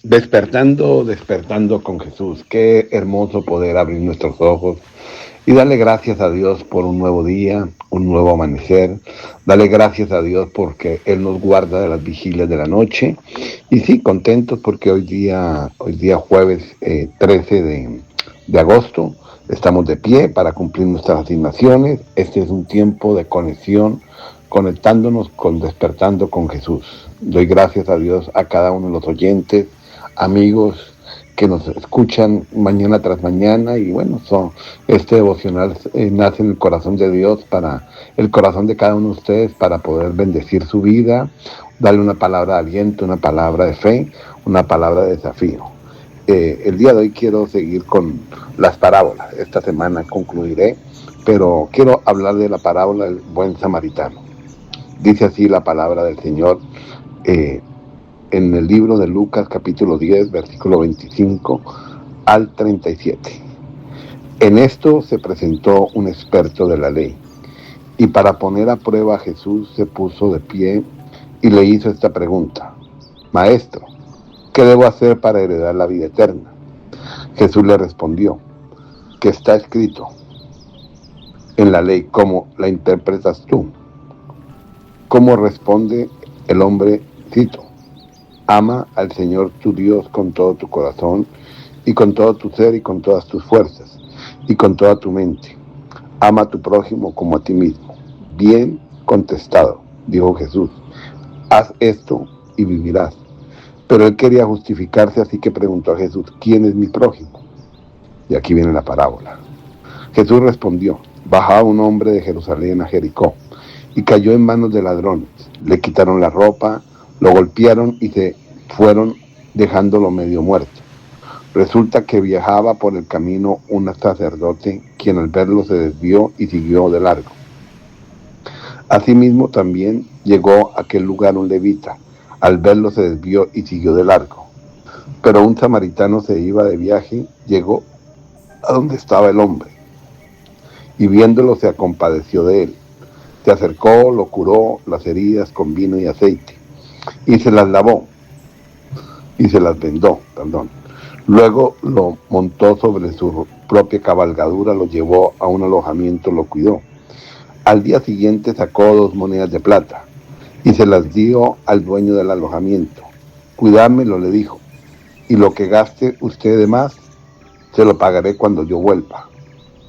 Despertando con Jesús. Qué hermoso poder abrir nuestros ojos y darle gracias a Dios por un nuevo día, un nuevo amanecer. Darle gracias a Dios porque Él nos guarda de las vigilias de la noche. Y sí, contentos porque hoy día jueves 13 de agosto, estamos de pie para cumplir nuestras asignaciones. Este es un tiempo de conexión, conectándonos con Despertando con Jesús. Doy gracias a Dios a cada uno de los oyentes, amigos que nos escuchan mañana tras mañana. Y bueno, este devocional nace en el corazón de Dios, para el corazón de cada uno de ustedes, para poder bendecir su vida, darle una palabra de aliento, una palabra de fe, una palabra de desafío. El día de hoy quiero seguir con las parábolas. Esta semana concluiré, pero quiero hablar de la parábola del buen samaritano. Dice así la palabra del Señor en el libro de Lucas capítulo 10, versículo 25 al 37. En esto se presentó un experto de la ley, y para poner a prueba a Jesús se puso de pie y le hizo esta pregunta: Maestro, ¿qué debo hacer para heredar la vida eterna? Jesús le respondió: ¿qué está escrito en la ley? ¿Cómo la interpretas tú? ¿Cómo responde el hombre? Cito: ama al Señor tu Dios con todo tu corazón, y con todo tu ser, y con todas tus fuerzas, y con toda tu mente. Ama a tu prójimo como a ti mismo. Bien contestado, dijo Jesús. Haz esto y vivirás. Pero él quería justificarse, así que preguntó a Jesús: ¿quién es mi prójimo? Y aquí viene la parábola. Jesús respondió: bajaba un hombre de Jerusalén a Jericó, y cayó en manos de ladrones. Le quitaron la ropa, lo golpearon y se fueron, dejándolo medio muerto. Resulta que viajaba por el camino un sacerdote, quien al verlo se desvió y siguió de largo. Asimismo también llegó a aquel lugar un levita. Al verlo se desvió y siguió de largo. Pero un samaritano se iba de viaje, llegó a donde estaba el hombre, y viéndolo se compadeció de él. Se acercó, lo curó las heridas con vino y aceite, y se las lavó, y se las vendó, Luego lo montó sobre su propia cabalgadura, lo llevó a un alojamiento, lo cuidó. Al día siguiente sacó 2 monedas de plata, y se las dio al dueño del alojamiento. Cuidádmelo, le dijo, y lo que gaste usted de más, se lo pagaré cuando yo vuelva.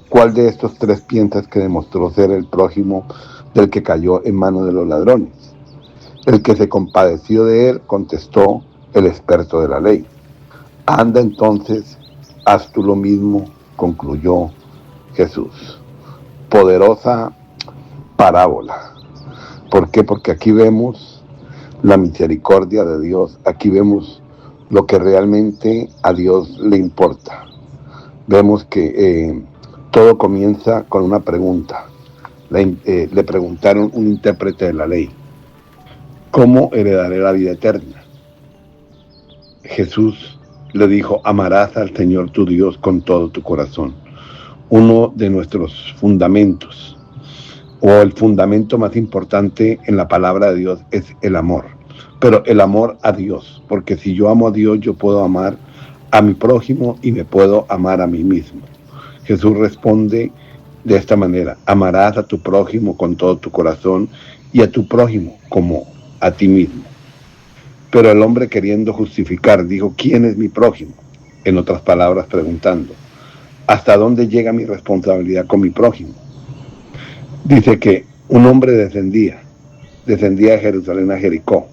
¿Cuál de estos 3 piensas que demostró ser el prójimo del que cayó en manos de los ladrones? El que se compadeció de él, contestó el experto de la ley. Anda entonces, haz tú lo mismo, concluyó Jesús. Poderosa parábola. ¿Por qué? Porque aquí vemos la misericordia de Dios. Aquí vemos lo que realmente a Dios le importa. Vemos que todo comienza con una pregunta. Le preguntaron un intérprete de la ley: ¿cómo heredaré la vida eterna? Jesús le dijo: amarás al Señor tu Dios con todo tu corazón. Uno de nuestros fundamentos, o el fundamento más importante en la palabra de Dios, es el amor. Pero el amor a Dios, porque si yo amo a Dios, yo puedo amar a mi prójimo y me puedo amar a mí mismo. Jesús responde de esta manera: amarás a tu prójimo con todo tu corazón, y a tu prójimo como a ti mismo. Pero el hombre, queriendo justificar, dijo: ¿quién es mi prójimo? En otras palabras, preguntando: ¿hasta dónde llega mi responsabilidad con mi prójimo? Dice que un hombre descendía de Jerusalén a Jericó.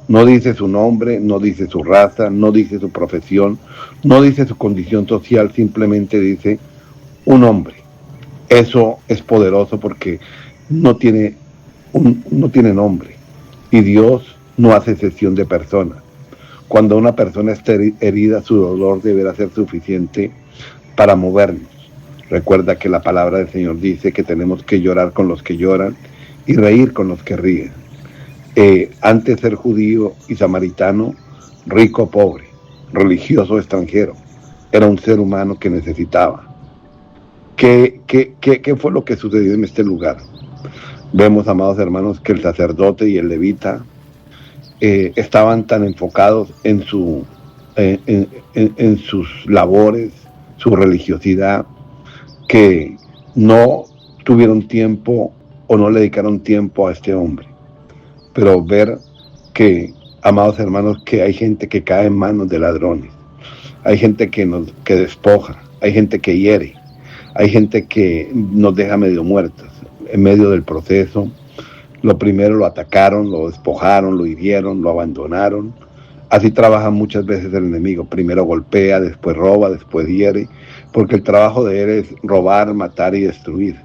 No dice su nombre, no dice su raza, no dice su profesión, no dice su condición social, simplemente dice un hombre. Eso es poderoso porque no tiene nombre. Y Dios no hace excepción de personas. Cuando una persona está herida, su dolor deberá ser suficiente para movernos. Recuerda que la palabra del Señor dice que tenemos que llorar con los que lloran y reír con los que ríen. Antes ser judío y samaritano, rico o pobre, religioso o extranjero, era un ser humano que necesitaba. ¿Qué fue lo que sucedió en este lugar? Vemos, amados hermanos, que el sacerdote y el levita estaban tan enfocados en su en sus labores, su religiosidad, que no tuvieron tiempo o no le dedicaron tiempo a este hombre. Pero ver que, amados hermanos, que hay gente que cae en manos de ladrones, hay gente que despoja, hay gente que hiere, hay gente que nos deja medio muertas en medio del proceso. Lo primero lo atacaron, lo despojaron, lo hirieron, lo abandonaron. Así trabaja muchas veces el enemigo. Primero golpea, después roba, después hiere, porque el trabajo de él es robar, matar y destruir.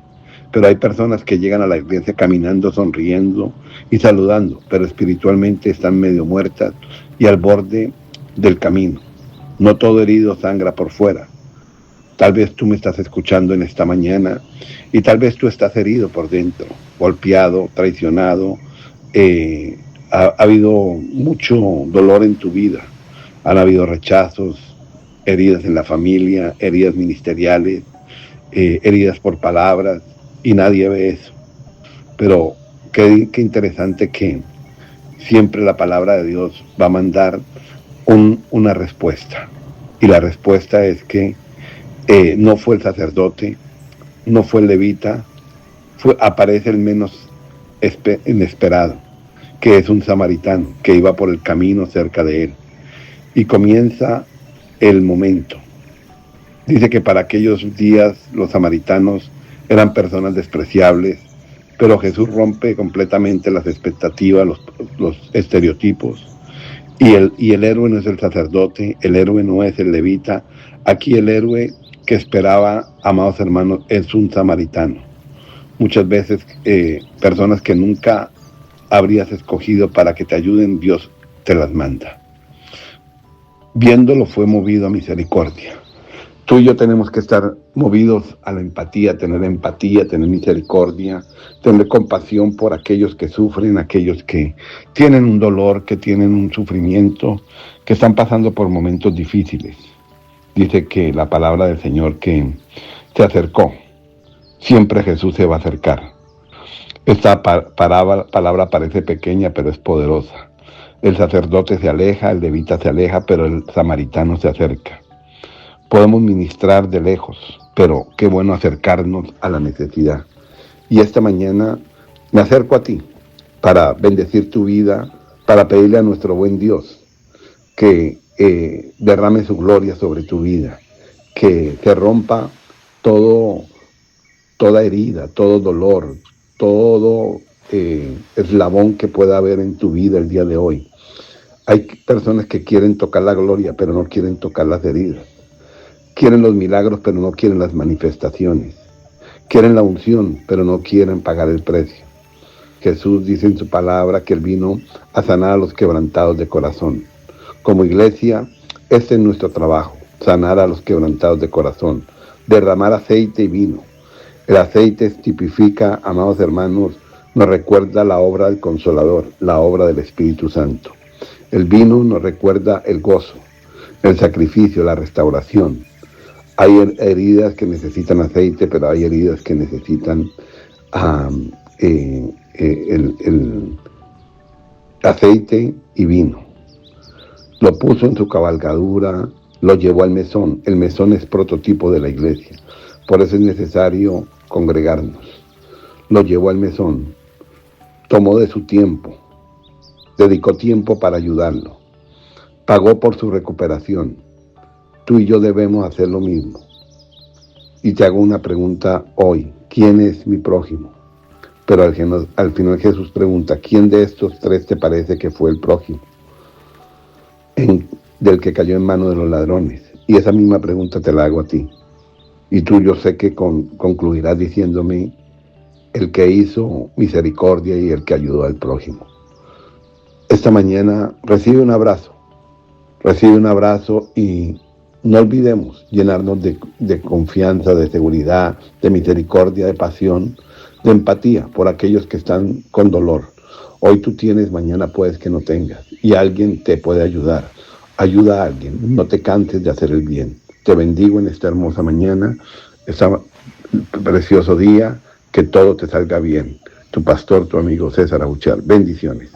Pero hay personas que llegan a la iglesia caminando, sonriendo y saludando, pero espiritualmente están medio muertas y al borde del camino. No todo herido sangra por fuera. Tal vez tú me estás escuchando en esta mañana y tal vez tú estás herido por dentro, golpeado, traicionado. Ha habido mucho dolor en tu vida. Han habido rechazos, heridas en la familia, heridas ministeriales, heridas por palabras, y nadie ve eso. Pero qué interesante que siempre la palabra de Dios va a mandar una respuesta. Y la respuesta es que no fue el sacerdote, no fue el levita, aparece el menos inesperado, que es un samaritano que iba por el camino cerca de él. Y comienza el momento. Dice que para aquellos días los samaritanos eran personas despreciables, pero Jesús rompe completamente las expectativas, los estereotipos. Y el héroe no es el sacerdote, el héroe no es el levita. Aquí el héroe que esperaba, amados hermanos, es un samaritano. Muchas veces personas que nunca habrías escogido para que te ayuden, Dios te las manda. Viéndolo fue movido a misericordia. Tú y yo tenemos que estar movidos a la empatía, tener misericordia, tener compasión por aquellos que sufren, aquellos que tienen un dolor, que tienen un sufrimiento, que están pasando por momentos difíciles. Dice que la palabra del Señor que se acercó, siempre Jesús se va a acercar. Esta palabra parece pequeña, pero es poderosa. El sacerdote se aleja, el levita se aleja, pero el samaritano se acerca. Podemos ministrar de lejos, pero qué bueno acercarnos a la necesidad. Y esta mañana me acerco a ti para bendecir tu vida, para pedirle a nuestro buen Dios que derrame su gloria sobre tu vida, que se rompa toda herida, todo dolor, todo eslabón que pueda haber en tu vida el día de hoy. Hay personas que quieren tocar la gloria, pero no quieren tocar las heridas. Quieren los milagros, pero no quieren las manifestaciones. Quieren la unción, pero no quieren pagar el precio. Jesús dice en su palabra que Él vino a sanar a los quebrantados de corazón. Como iglesia, este es nuestro trabajo, sanar a los quebrantados de corazón, derramar aceite y vino. El aceite tipifica, amados hermanos, nos recuerda la obra del Consolador, la obra del Espíritu Santo. El vino nos recuerda el gozo, el sacrificio, la restauración. Hay heridas que necesitan aceite, pero hay heridas que necesitan el aceite y vino. Lo puso en su cabalgadura, lo llevó al mesón. El mesón es prototipo de la iglesia. Por eso es necesario congregarnos. Lo llevó al mesón. Tomó de su tiempo. Dedicó tiempo para ayudarlo. Pagó por su recuperación. Tú y yo debemos hacer lo mismo. Y te hago una pregunta hoy. ¿Quién es mi prójimo? Pero al final Jesús pregunta, ¿quién de estos tres te parece que fue el prójimo? Del que cayó en manos de los ladrones. Y esa misma pregunta te la hago a ti. Y tú, yo sé que concluirás diciéndome, el que hizo misericordia y el que ayudó al prójimo. Esta mañana recibe un abrazo y no olvidemos llenarnos de confianza, de seguridad, de misericordia, de pasión, de empatía por aquellos que están con dolor. Hoy tú tienes, mañana puedes que no tengas y alguien te puede ayudar. Ayuda a alguien, no te canses de hacer el bien. Te bendigo en esta hermosa mañana, este precioso día, que todo te salga bien. Tu pastor, tu amigo César Abuchar. Bendiciones.